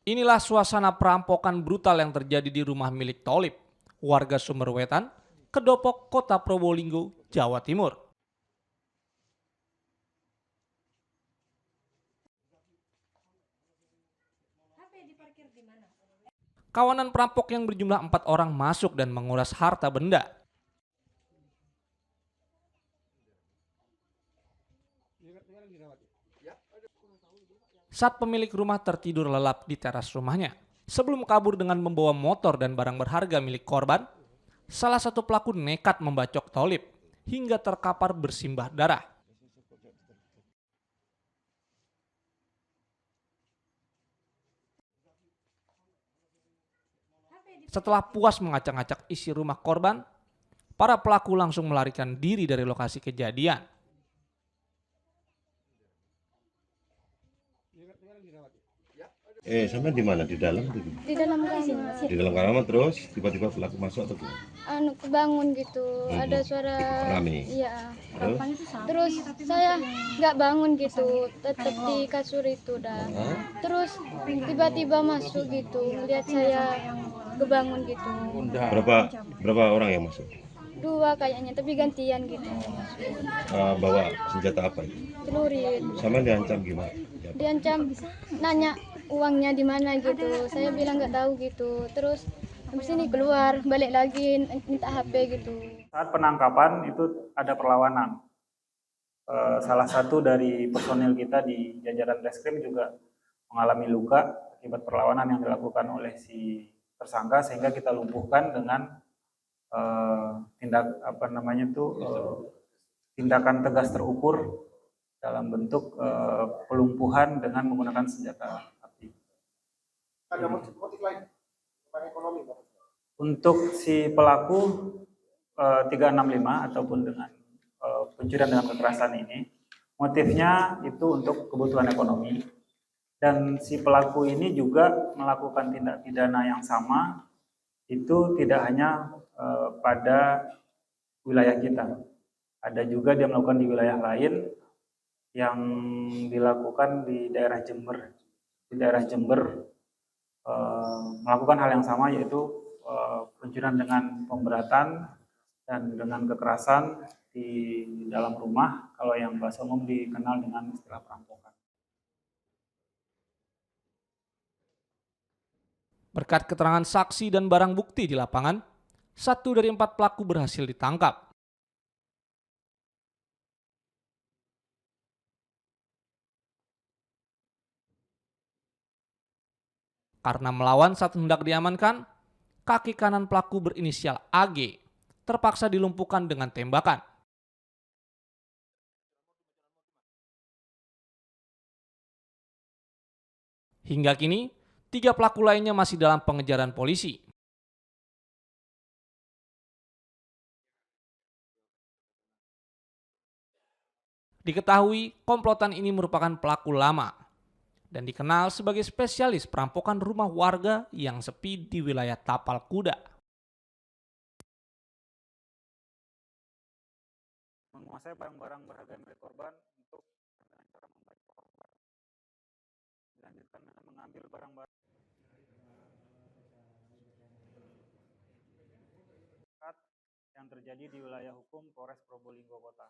Inilah suasana perampokan brutal yang terjadi di rumah milik Tholib, warga Sumberwetan, Kedopok, Kota Probolinggo, Jawa Timur. Kawanan perampok yang berjumlah 4 orang masuk dan menguras harta benda. Saat pemilik rumah tertidur lelap di teras rumahnya, sebelum kabur dengan membawa motor dan barang berharga milik korban, salah satu pelaku nekat membacok Tholib hingga terkapar bersimbah darah. Setelah puas mengacak-acak isi rumah korban, para pelaku langsung melarikan diri dari lokasi kejadian. Sampai di mana? Di dalam tuh? Di dalam kamar. Di dalam kamar terus tiba-tiba pelaku masuk atau gimana? Kebangun gitu, ada suara. Rame. Iya. Terus? Terus saya nggak bangun gitu, tetap di kasur itu dah. Terus tiba-tiba masuk gitu, lihat saya kebangun gitu. Berapa orang yang masuk? 2 kayaknya, tapi gantian gitu. Bawa senjata apa itu? Celurit. Sama diancam gimana? Diancam nanya uangnya di mana gitu. Saya bilang nggak tahu gitu. Terus habis ini keluar, balik lagi minta HP gitu. Saat penangkapan itu ada perlawanan. Salah satu dari personil kita di jajaran Reskrim juga mengalami luka akibat perlawanan yang dilakukan oleh si tersangka, sehingga kita lumpuhkan dengan tindakan tegas terukur dalam bentuk pelumpuhan dengan menggunakan senjata api. Ada motif lain, ekonomi, Pak? Untuk si pelaku 365 ataupun dengan pencurian dengan kekerasan ini, motifnya itu untuk kebutuhan ekonomi, dan si pelaku ini juga melakukan tindak pidana yang sama itu tidak hanya pada wilayah kita, ada juga dia melakukan di wilayah lain yang dilakukan di daerah Jember. Di daerah Jember melakukan hal yang sama, yaitu pencurian dengan pemberatan dan dengan kekerasan di dalam rumah, kalau yang bahasa umum dikenal dengan istilah perampokan. Berkat keterangan saksi dan barang bukti di lapangan, 1 dari 4 pelaku berhasil ditangkap. Karena melawan saat hendak diamankan, kaki kanan pelaku berinisial AG terpaksa dilumpuhkan dengan tembakan. Hingga kini, 3 pelaku lainnya masih dalam pengejaran polisi. Diketahui komplotan ini merupakan pelaku lama dan dikenal sebagai spesialis perampokan rumah warga yang sepi di wilayah Tapal Kuda. Menguasai barang-barang berharga milik korban untuk dengan cara membacok korban. Dilanjutkan dengan mengambil barang-barang yang terjadi di wilayah hukum Polres Probolinggo Kota.